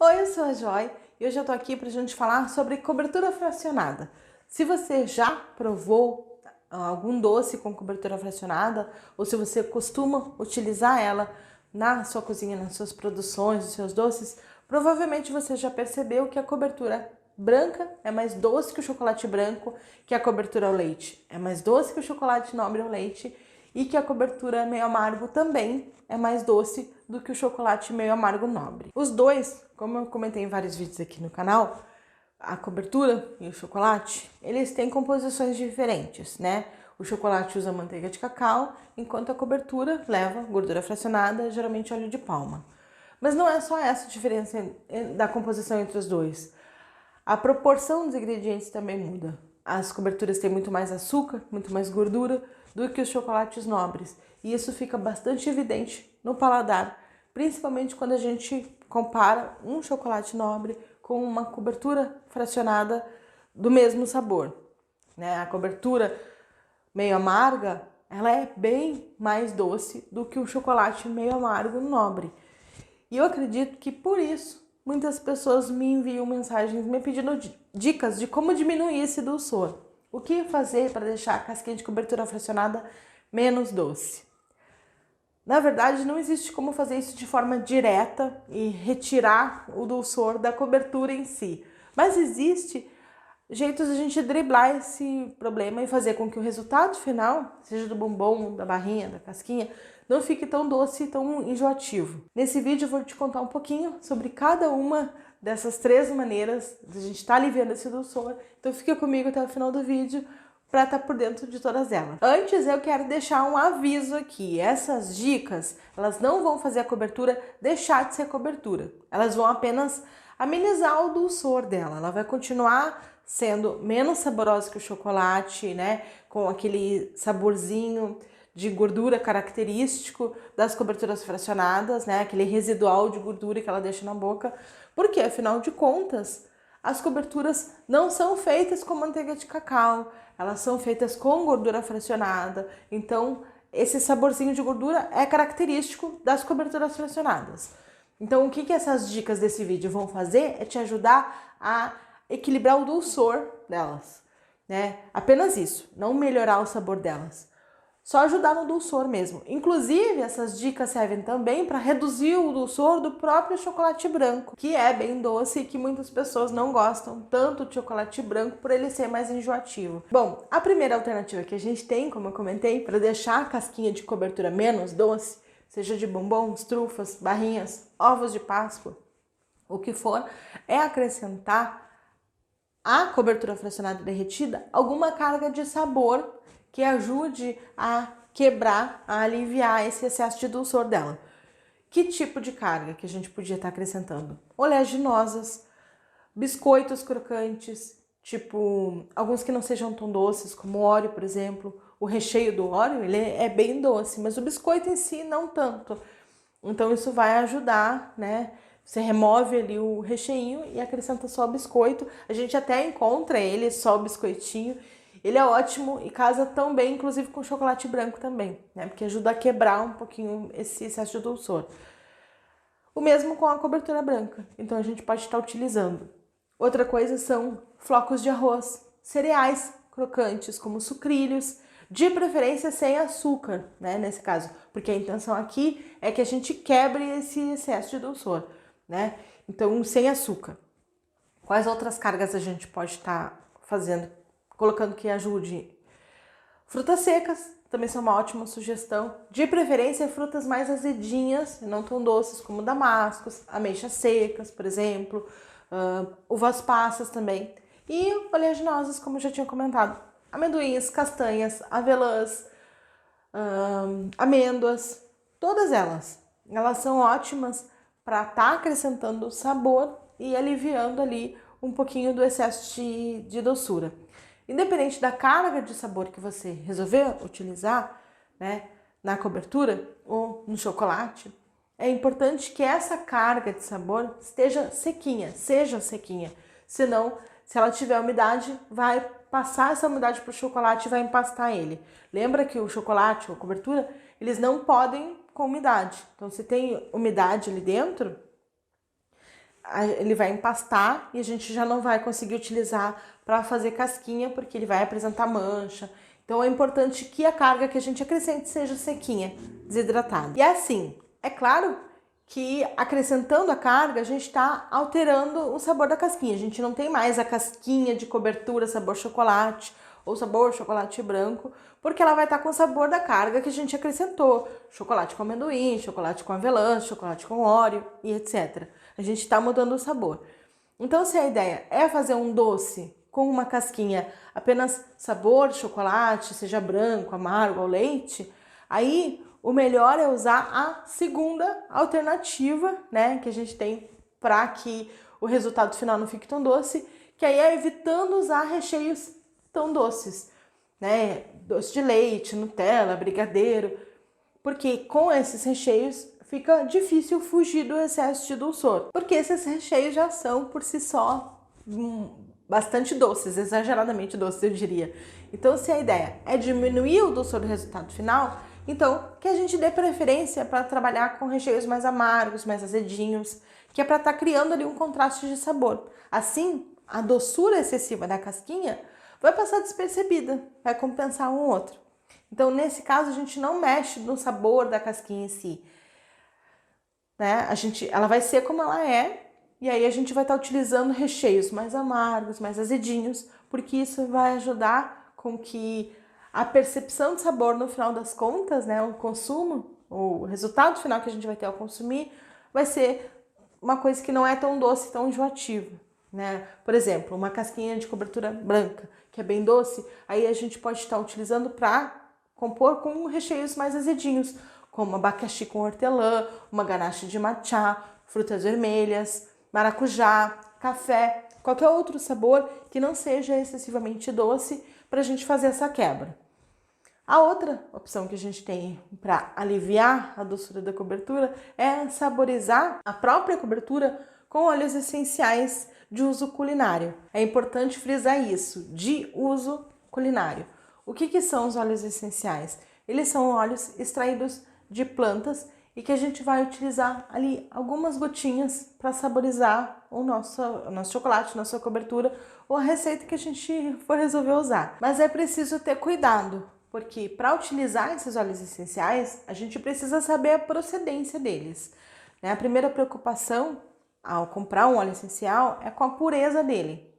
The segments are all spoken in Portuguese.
Oi, eu sou a Joy e hoje eu tô aqui pra gente falar sobre cobertura fracionada. Se você já provou algum doce com cobertura fracionada ou se você costuma utilizar ela na sua cozinha, nas suas produções, nos seus doces, provavelmente você já percebeu que a cobertura branca é mais doce que o chocolate branco, que a cobertura ao leite é mais doce que o chocolate nobre ao leite e que a cobertura meio amargo também é mais doce do que o chocolate meio amargo nobre. Os dois, como eu comentei em vários vídeos aqui no canal, a cobertura e o chocolate, eles têm composições diferentes, né? O chocolate usa manteiga de cacau, enquanto a cobertura leva gordura fracionada, geralmente óleo de palma. Mas não é só essa diferença da composição entre os dois. A proporção dos ingredientes também muda. As coberturas têm muito mais açúcar, muito mais gordura do que os chocolates nobres. E isso fica bastante evidente no paladar, principalmente quando a gente compara um chocolate nobre com uma cobertura fracionada do mesmo sabor, né? A cobertura meio amarga, ela é bem mais doce do que o chocolate meio amargo nobre. E eu acredito que por isso muitas pessoas me enviam mensagens me pedindo dicas de como diminuir esse dulçor. O que fazer para deixar a casquinha de cobertura fracionada menos doce? Na verdade, não existe como fazer isso de forma direta e retirar o dulçor da cobertura em si. Mas existe jeitos de a gente driblar esse problema e fazer com que o resultado final, seja do bombom, da barrinha, da casquinha, não fique tão doce e tão enjoativo. Nesse vídeo eu vou te contar um pouquinho sobre cada uma dessas três maneiras de a gente estar aliviando esse dulçor. Então fica comigo até o final do vídeo para estar por dentro de todas elas. Antes eu quero deixar um aviso aqui. Essas dicas, elas não vão fazer a cobertura deixar de ser cobertura. Elas vão apenas amenizar o dulçor dela. Ela vai continuar sendo menos saborosa que o chocolate, né? Com aquele saborzinho de gordura característico das coberturas fracionadas, né? Aquele residual de gordura que ela deixa na boca. Porque, afinal de contas, as coberturas não são feitas com manteiga de cacau, elas são feitas com gordura fracionada. Então, esse saborzinho de gordura é característico das coberturas fracionadas. Então, o que essas dicas desse vídeo vão fazer é te ajudar a equilibrar o dulçor delas, né? Apenas isso, não melhorar o sabor delas. Só ajudar no dulçor mesmo. Inclusive, essas dicas servem também para reduzir o dulçor do próprio chocolate branco, que é bem doce e que muitas pessoas não gostam tanto de chocolate branco por ele ser mais enjoativo. Bom, a primeira alternativa que a gente tem, como eu comentei, para deixar a casquinha de cobertura menos doce, seja de bombons, trufas, barrinhas, ovos de Páscoa, o que for, é acrescentar à cobertura fracionada derretida alguma carga de sabor que ajude a quebrar, a aliviar esse excesso de dulçor dela. Que tipo de carga que a gente podia estar acrescentando? Oleaginosas, biscoitos crocantes, tipo alguns que não sejam tão doces, como o Oreo, por exemplo. O recheio do Oreo, ele é bem doce, mas o biscoito em si não tanto. Então isso vai ajudar, né? Você remove ali o recheinho e acrescenta só o biscoito. A gente até encontra ele, só o biscoitinho. Ele é ótimo e casa tão bem, inclusive com chocolate branco também, né? Porque ajuda a quebrar um pouquinho esse excesso de dulçor. O mesmo com a cobertura branca. Então a gente pode estar utilizando. Outra coisa são flocos de arroz, cereais crocantes como sucrilhos, de preferência sem açúcar, né? Nesse caso, porque a intenção aqui é que a gente quebre esse excesso de dulçor, né? Então, sem açúcar. Quais outras cargas a gente pode estar fazendo, colocando que ajude? Frutas secas também são uma ótima sugestão. De preferência, frutas mais azedinhas, e não tão doces, como damascos, ameixas secas, por exemplo, uvas passas também. E oleaginosas, como eu já tinha comentado. Amendoins, castanhas, avelãs, amêndoas, todas elas. Elas são ótimas para estar acrescentando sabor e aliviando ali um pouquinho do excesso de doçura. Independente da carga de sabor que você resolver utilizar, né, na cobertura ou no chocolate, é importante que essa carga de sabor esteja sequinha, seja sequinha. Senão, se ela tiver umidade, vai passar essa umidade para o chocolate e vai empastar ele. Lembra que o chocolate ou a cobertura, eles não podem com umidade. Então, se tem umidade ali dentro, ele vai empastar e a gente já não vai conseguir utilizar para fazer casquinha, porque ele vai apresentar mancha. Então é importante que a carga que a gente acrescente seja sequinha, desidratada. E assim, é claro que acrescentando a carga, a gente está alterando o sabor da casquinha. A gente não tem mais a casquinha de cobertura sabor chocolate ou sabor chocolate branco, porque ela vai estar com o sabor da carga que a gente acrescentou. Chocolate com amendoim, chocolate com avelã, chocolate com Oreo e etc. A gente está mudando o sabor. Então, se a ideia é fazer um doce com uma casquinha apenas sabor chocolate, seja branco, amargo ou leite, aí o melhor é usar a segunda alternativa, né, que a gente tem para que o resultado final não fique tão doce, que aí é evitando usar recheios tão doces, né, doce de leite, Nutella, brigadeiro, porque com esses recheios fica difícil fugir do excesso de dulçor, porque esses recheios já são por si só bastante doces, exageradamente doces, eu diria. Então, se a ideia é diminuir o dulçor do resultado final, então que a gente dê preferência para trabalhar com recheios mais amargos, mais azedinhos, que é para estar criando ali um contraste de sabor. Assim, a doçura excessiva da casquinha vai passar despercebida, vai compensar um outro. Então, nesse caso, a gente não mexe no sabor da casquinha em si, né? Ela vai ser como ela é, e aí a gente vai estar utilizando recheios mais amargos, mais azedinhos, porque isso vai ajudar com que a percepção de sabor no final das contas, né, o consumo, o resultado final que a gente vai ter ao consumir, vai ser uma coisa que não é tão doce, tão enjoativa, né? Por exemplo, uma casquinha de cobertura branca, que é bem doce, aí a gente pode estar utilizando para compor com recheios mais azedinhos, como abacaxi com hortelã, uma ganache de matcha, frutas vermelhas, maracujá, café, qualquer outro sabor que não seja excessivamente doce para a gente fazer essa quebra. A outra opção que a gente tem para aliviar a doçura da cobertura é saborizar a própria cobertura com óleos essenciais de uso culinário. É importante frisar isso, de uso culinário. O que são os óleos essenciais? Eles são óleos extraídos de plantas e que a gente vai utilizar ali algumas gotinhas para saborizar o nosso chocolate, nossa cobertura ou a receita que a gente for resolver usar. Mas é preciso ter cuidado, porque para utilizar esses óleos essenciais, a gente precisa saber a procedência deles, né? A primeira preocupação ao comprar um óleo essencial é com a pureza dele.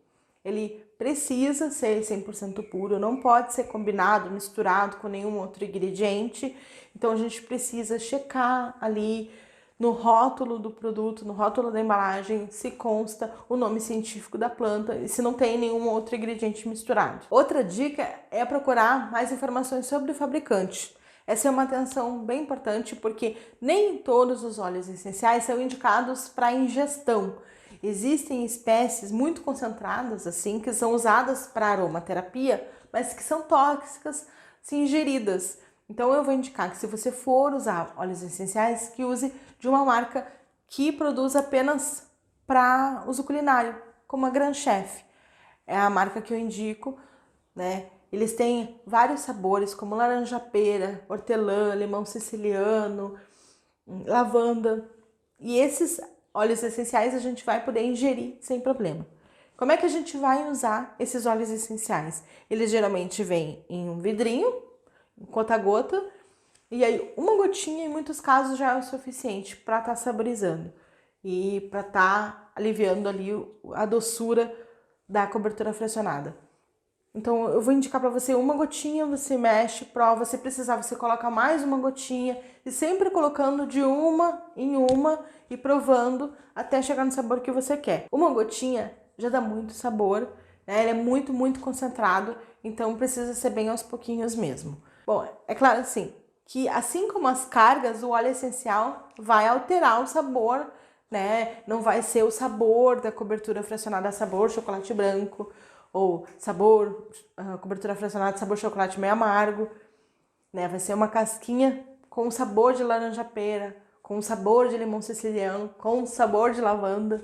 Ele precisa ser 100% puro, não pode ser combinado, misturado com nenhum outro ingrediente. Então a gente precisa checar ali no rótulo do produto, no rótulo da embalagem, se consta o nome científico da planta e se não tem nenhum outro ingrediente misturado. Outra dica é procurar mais informações sobre o fabricante. Essa é uma atenção bem importante porque nem todos os óleos essenciais são indicados para ingestão. Existem espécies muito concentradas, assim, que são usadas para aromaterapia, mas que são tóxicas se ingeridas. Então eu vou indicar que se você for usar óleos essenciais, que use de uma marca que produz apenas para uso culinário, como a Grand Chef. É a marca que eu indico, né? Eles têm vários sabores, como laranja-pera, hortelã, limão siciliano, lavanda. E esses óleos essenciais a gente vai poder ingerir sem problema. Como é que a gente vai usar esses óleos essenciais? Eles geralmente vêm em um vidrinho, gota a gota, e aí uma gotinha em muitos casos já é o suficiente para estar saborizando e para estar aliviando ali a doçura da cobertura fracionada. Então eu vou indicar para você uma gotinha, você mexe, prova, se precisar você coloca mais uma gotinha e sempre colocando de uma em uma e provando até chegar no sabor que você quer. Uma gotinha já dá muito sabor, né? Ele é muito, muito concentrado, então precisa ser bem aos pouquinhos mesmo. Bom, é claro assim, que assim como as cargas, o óleo essencial vai alterar o sabor, né? Não vai ser o sabor da cobertura fracionada sabor chocolate branco, ou sabor, cobertura fracionada, sabor chocolate meio amargo, né? Vai ser uma casquinha com sabor de laranja-pera, com sabor de limão siciliano, com sabor de lavanda.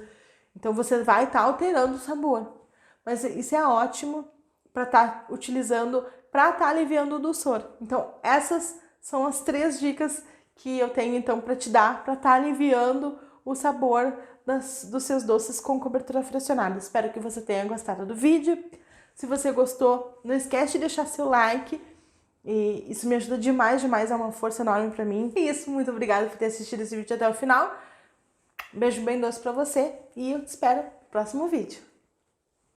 Então você vai estar alterando o sabor. Mas isso é ótimo para estar utilizando, para estar aliviando o dulçor. Então essas são as 3 dicas que eu tenho então para te dar, para estar aliviando o sabor dos seus doces com cobertura fracionada. Espero que você tenha gostado do vídeo. Se você gostou, não esquece de deixar seu like. E isso me ajuda demais, é uma força enorme pra mim. E isso, muito obrigada por ter assistido esse vídeo até o final. Beijo bem doce pra você e eu te espero no próximo vídeo.